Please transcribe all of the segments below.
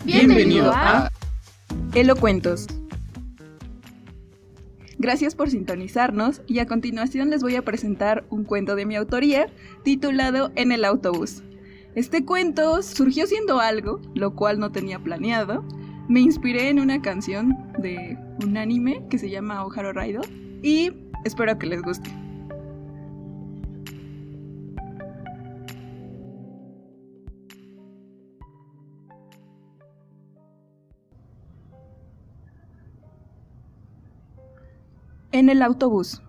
Bienvenido a Elocuentos. Gracias por sintonizarnos y a continuación les voy a presentar un cuento de mi autoría titulado En el autobús. Este cuento surgió siendo algo, lo cual no tenía planeado. Me inspiré en una canción de un anime que se llama Oharu Raido y espero que les guste. En el autobús.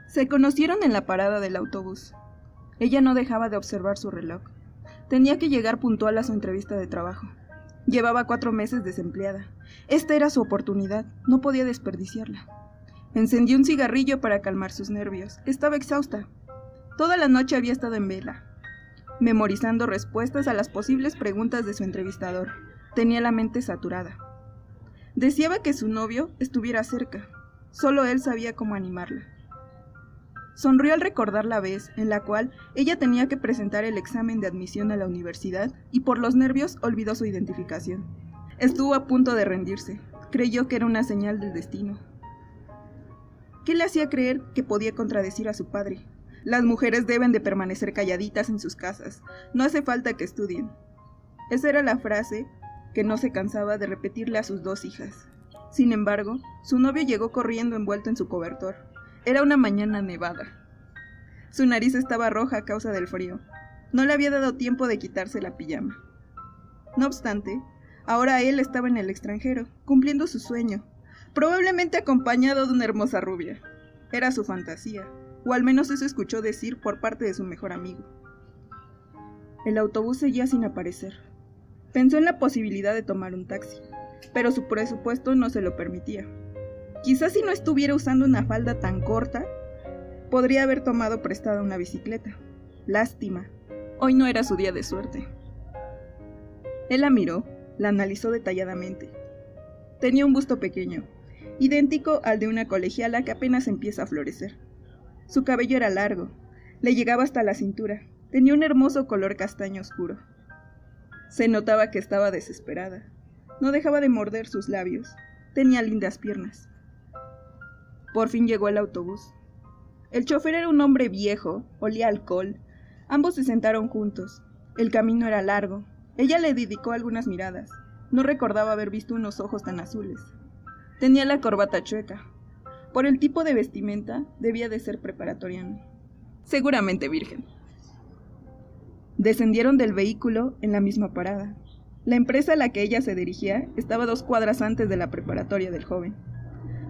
Se conocieron en la parada del autobús. Ella no dejaba de observar su reloj. Tenía que llegar puntual a su entrevista de trabajo. Llevaba 4 meses desempleada. Esta era su oportunidad, no podía desperdiciarla. Encendió un cigarrillo para calmar sus nervios. Estaba exhausta. Toda la noche había estado en vela, memorizando respuestas a las posibles preguntas de su entrevistador. Tenía la mente saturada. Deseaba que su novio estuviera cerca. Solo él sabía cómo animarla. Sonrió al recordar la vez en la cual ella tenía que presentar el examen de admisión a la universidad y por los nervios olvidó su identificación. Estuvo a punto de rendirse. Creyó que era una señal del destino. ¿Qué le hacía creer que podía contradecir a su padre? Las mujeres deben de permanecer calladitas en sus casas. No hace falta que estudien. Esa era la frase que no se cansaba de repetirle a sus 2 hijas. Sin embargo, su novio llegó corriendo envuelto en su cobertor. Era una mañana nevada. Su nariz estaba roja a causa del frío. No le había dado tiempo de quitarse la pijama. No obstante, ahora él estaba en el extranjero, cumpliendo su sueño, probablemente acompañado de una hermosa rubia. Era su fantasía, o al menos eso escuchó decir por parte de su mejor amigo. El autobús seguía sin aparecer. Pensó en la posibilidad de tomar un taxi, pero su presupuesto no se lo permitía. Quizás si no estuviera usando una falda tan corta, podría haber tomado prestada una bicicleta. Lástima, hoy no era su día de suerte. Él la miró, la analizó detalladamente. Tenía un busto pequeño, idéntico al de una colegiala que apenas empieza a florecer. Su cabello era largo, le llegaba hasta la cintura, tenía un hermoso color castaño oscuro. Se notaba que estaba desesperada. No dejaba de morder sus labios. Tenía lindas piernas. Por fin llegó el autobús. El chofer era un hombre viejo, olía a alcohol. Ambos se sentaron juntos. El camino era largo. Ella le dedicó algunas miradas. No recordaba haber visto unos ojos tan azules. Tenía la corbata chueca. Por el tipo de vestimenta, debía de ser preparatoriano. Seguramente virgen. Descendieron del vehículo en la misma parada. La empresa a la que ella se dirigía estaba 2 cuadras antes de la preparatoria del joven.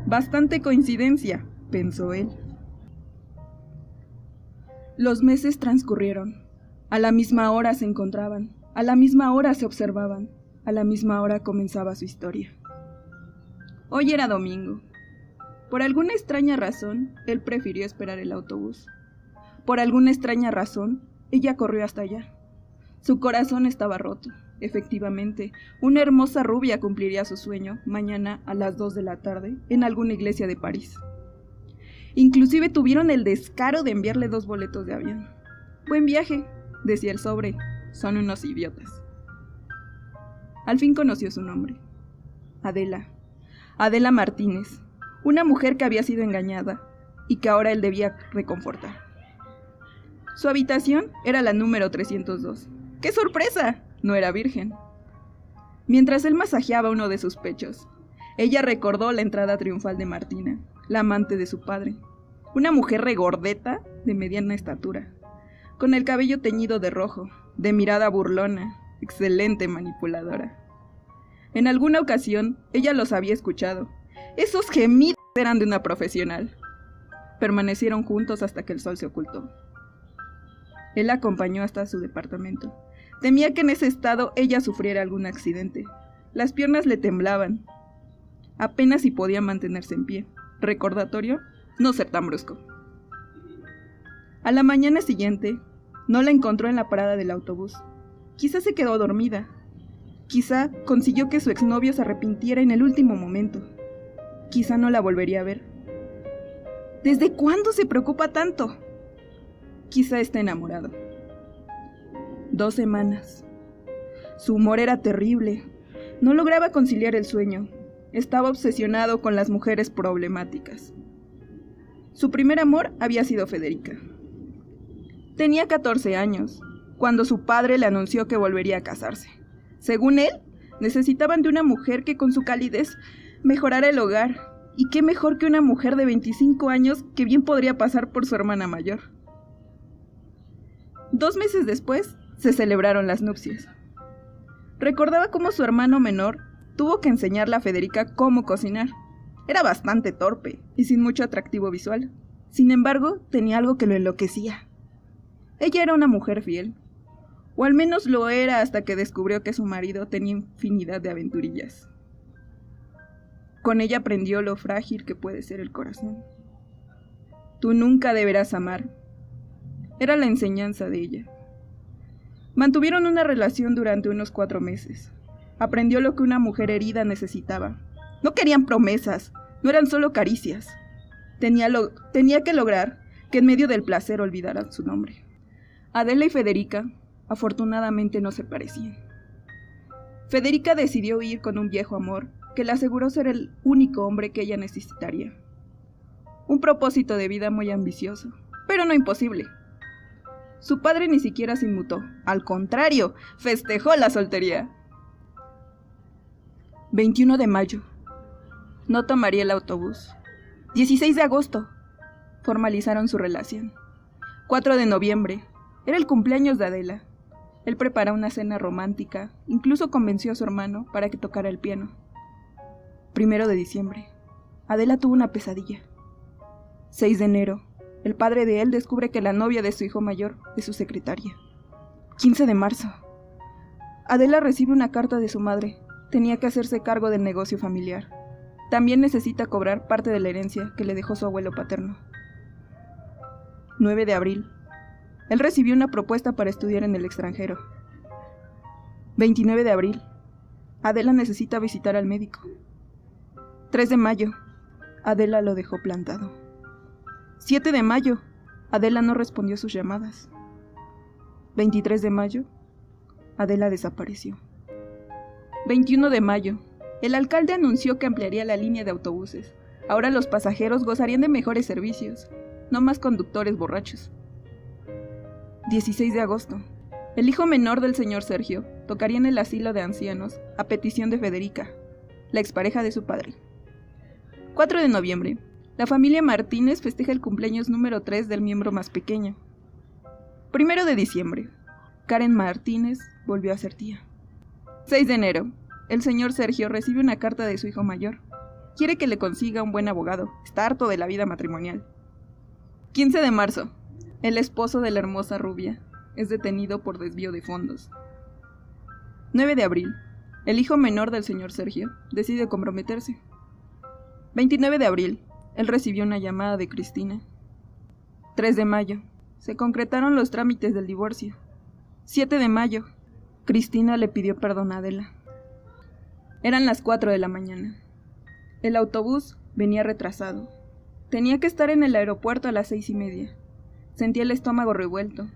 Bastante coincidencia, pensó él. Los meses transcurrieron. A la misma hora se encontraban, a la misma hora se observaban, a la misma hora comenzaba su historia. Hoy era domingo. Por alguna extraña razón, él prefirió esperar el autobús. Por alguna extraña razón, ella corrió hasta allá. Su corazón estaba roto. Efectivamente, una hermosa rubia cumpliría su sueño mañana a las 2 de la tarde en alguna iglesia de París. Inclusive tuvieron el descaro de enviarle 2 boletos de avión. Buen viaje, decía el sobre. Son unos idiotas. Al fin conoció su nombre. Adela Martínez, una mujer que había sido engañada y que ahora él debía reconfortar. Su habitación era la número 302. ¡Qué sorpresa! No era virgen. Mientras él masajeaba uno de sus pechos, ella recordó la entrada triunfal de Martina, la amante de su padre. Una mujer regordeta de mediana estatura, con el cabello teñido de rojo, de mirada burlona, excelente manipuladora. En alguna ocasión, ella los había escuchado. Esos gemidos eran de una profesional. Permanecieron juntos hasta que el sol se ocultó. Él la acompañó hasta su departamento. Temía que en ese estado ella sufriera algún accidente. Las piernas le temblaban. Apenas si podía mantenerse en pie. Recordatorio, no ser tan brusco. A la mañana siguiente, no la encontró en la parada del autobús. Quizá se quedó dormida. Quizá consiguió que su exnovio se arrepintiera en el último momento. Quizá no la volvería a ver. ¿Desde cuándo se preocupa tanto? Quizá está enamorado. 2 semanas. Su humor era terrible. No lograba conciliar el sueño. Estaba obsesionado con las mujeres problemáticas. Su primer amor había sido Federica. Tenía 14 años, cuando su padre le anunció que volvería a casarse. Según él, necesitaban de una mujer que con su calidez mejorara el hogar. Y qué mejor que una mujer de 25 años que bien podría pasar por su hermana mayor. 2 meses después, se celebraron las nupcias. Recordaba cómo su hermano menor tuvo que enseñarle a Federica cómo cocinar. Era bastante torpe y sin mucho atractivo visual. Sin embargo, tenía algo que lo enloquecía. Ella era una mujer fiel, o al menos lo era hasta que descubrió que su marido tenía infinidad de aventurillas. Con ella aprendió lo frágil que puede ser el corazón. Tú nunca deberás amar. Era la enseñanza de ella. Mantuvieron una relación durante unos 4 meses. Aprendió lo que una mujer herida necesitaba. No querían promesas, no eran solo caricias. Tenía que lograr que en medio del placer olvidaran su nombre. Adela y Federica, afortunadamente, no se parecían. Federica decidió ir con un viejo amor que le aseguró ser el único hombre que ella necesitaría. Un propósito de vida muy ambicioso, pero no imposible. Su padre ni siquiera se inmutó, al contrario, festejó la soltería. 21 de mayo. No tomaría el autobús. 16 de agosto. Formalizaron su relación. 4 de noviembre. Era el cumpleaños de Adela. Él preparó una cena romántica, incluso convenció a su hermano para que tocara el piano. 1 de diciembre. Adela tuvo una pesadilla. 6 de enero. El padre de él descubre que la novia de su hijo mayor es su secretaria. 15 de marzo. Adela recibe una carta de su madre. Tenía que hacerse cargo del negocio familiar. También necesita cobrar parte de la herencia que le dejó su abuelo paterno. 9 de abril. Él recibió una propuesta para estudiar en el extranjero. 29 de abril. Adela necesita visitar al médico. 3 de mayo. Adela lo dejó plantado. 7 de mayo. Adela no respondió sus llamadas. 23 de mayo. Adela desapareció. 21 de mayo. El alcalde anunció que ampliaría la línea de autobuses. Ahora los pasajeros gozarían de mejores servicios, no más conductores borrachos. 16 de agosto. El hijo menor del señor Sergio tocaría en el asilo de ancianos a petición de Federica, la expareja de su padre. 4 de noviembre. La familia Martínez festeja el cumpleaños número 3 del miembro más pequeño. 1 de diciembre. Karen Martínez volvió a ser tía. 6 de enero. El señor Sergio recibe una carta de su hijo mayor. Quiere que le consiga un buen abogado. Está harto de la vida matrimonial. 15 de marzo. El esposo de la hermosa rubia es detenido por desvío de fondos. 9 de abril. El hijo menor del señor Sergio decide comprometerse. 29 de abril. Él recibió una llamada de Cristina. 3 de mayo. Se concretaron los trámites del divorcio. 7 de mayo. Cristina le pidió perdón a Adela. Eran las 4 de la mañana. El autobús venía retrasado. Tenía que estar en el aeropuerto a las 6:30. Sentía el estómago revuelto.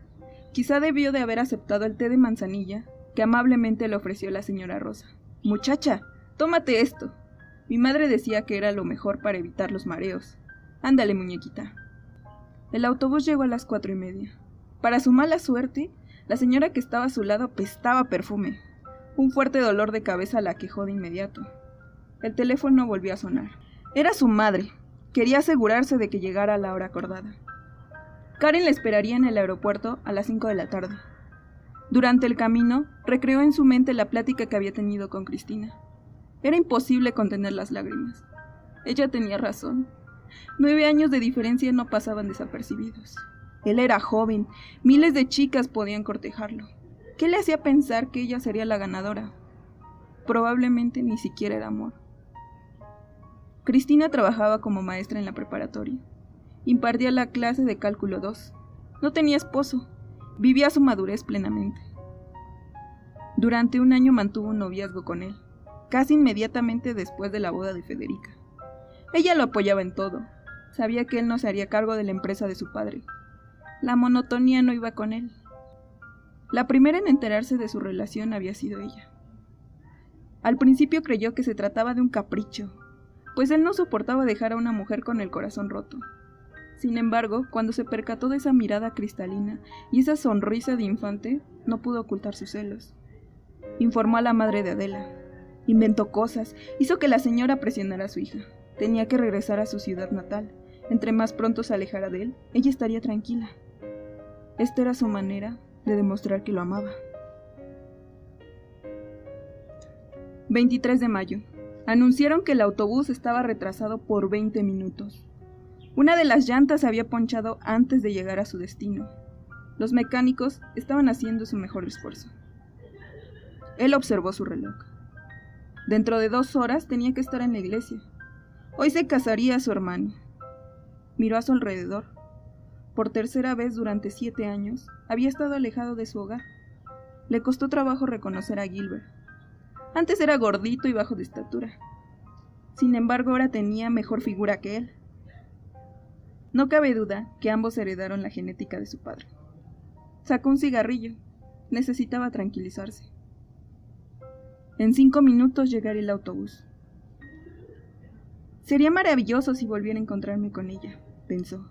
Quizá debió de haber aceptado el té de manzanilla que amablemente le ofreció la señora Rosa. «Muchacha, tómate esto. Mi madre decía que era lo mejor para evitar los mareos. Ándale, muñequita». El autobús llegó a las 4:30. Para su mala suerte, la señora que estaba a su lado apestaba perfume. Un fuerte dolor de cabeza la aquejó de inmediato. El teléfono volvió a sonar. Era su madre. Quería asegurarse de que llegara a la hora acordada. Karen le esperaría en el aeropuerto a las 5 de la tarde. Durante el camino, recreó en su mente la plática que había tenido con Cristina. Era imposible contener las lágrimas. Ella tenía razón. 9 años de diferencia no pasaban desapercibidos. Él era joven, miles de chicas podían cortejarlo. ¿Qué le hacía pensar que ella sería la ganadora? Probablemente ni siquiera era amor. Cristina trabajaba como maestra en la preparatoria. Impartía la clase de cálculo 2. No tenía esposo. Vivía su madurez plenamente. Durante un año mantuvo un noviazgo con él, casi inmediatamente después de la boda de Federica. Ella lo apoyaba en todo. Sabía que él no se haría cargo de la empresa de su padre. La monotonía no iba con él. La primera en enterarse de su relación había sido ella. Al principio creyó que se trataba de un capricho, pues él no soportaba dejar a una mujer con el corazón roto. Sin embargo, cuando se percató de esa mirada cristalina y esa sonrisa de infante, no pudo ocultar sus celos. Informó a la madre de Adela. Inventó cosas, hizo que la señora presionara a su hija. Tenía que regresar a su ciudad natal. Entre más pronto se alejara de él, ella estaría tranquila. Esta era su manera de demostrar que lo amaba. 23 de mayo. Anunciaron que el autobús estaba retrasado por 20 minutos. Una de las llantas se había ponchado antes de llegar a su destino. Los mecánicos estaban haciendo su mejor esfuerzo. Él observó su reloj. Dentro de 2 horas tenía que estar en la iglesia. Hoy se casaría su hermano. Miró a su alrededor. Por tercera vez durante 7 años, había estado alejado de su hogar. Le costó trabajo reconocer a Gilbert. Antes era gordito y bajo de estatura. Sin embargo, ahora tenía mejor figura que él. No cabe duda que ambos heredaron la genética de su padre. Sacó un cigarrillo. Necesitaba tranquilizarse. En 5 minutos llegaría el autobús. Sería maravilloso si volviera a encontrarme con ella, pensó.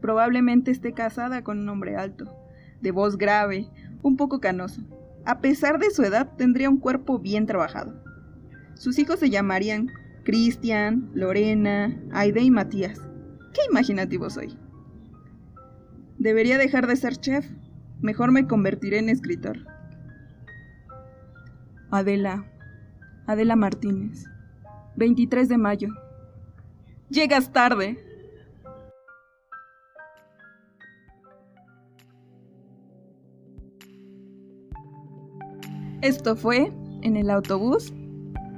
Probablemente esté casada con un hombre alto, de voz grave, un poco canoso. A pesar de su edad, tendría un cuerpo bien trabajado. Sus hijos se llamarían Cristian, Lorena, Aide y Matías. ¡Qué imaginativo soy! Debería dejar de ser chef. Mejor me convertiré en escritor. Adela Martínez, 23 de mayo. ¡Llegas tarde! Esto fue En el autobús.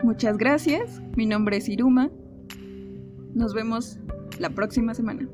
Muchas gracias. Mi nombre es Iruma. Nos vemos la próxima semana.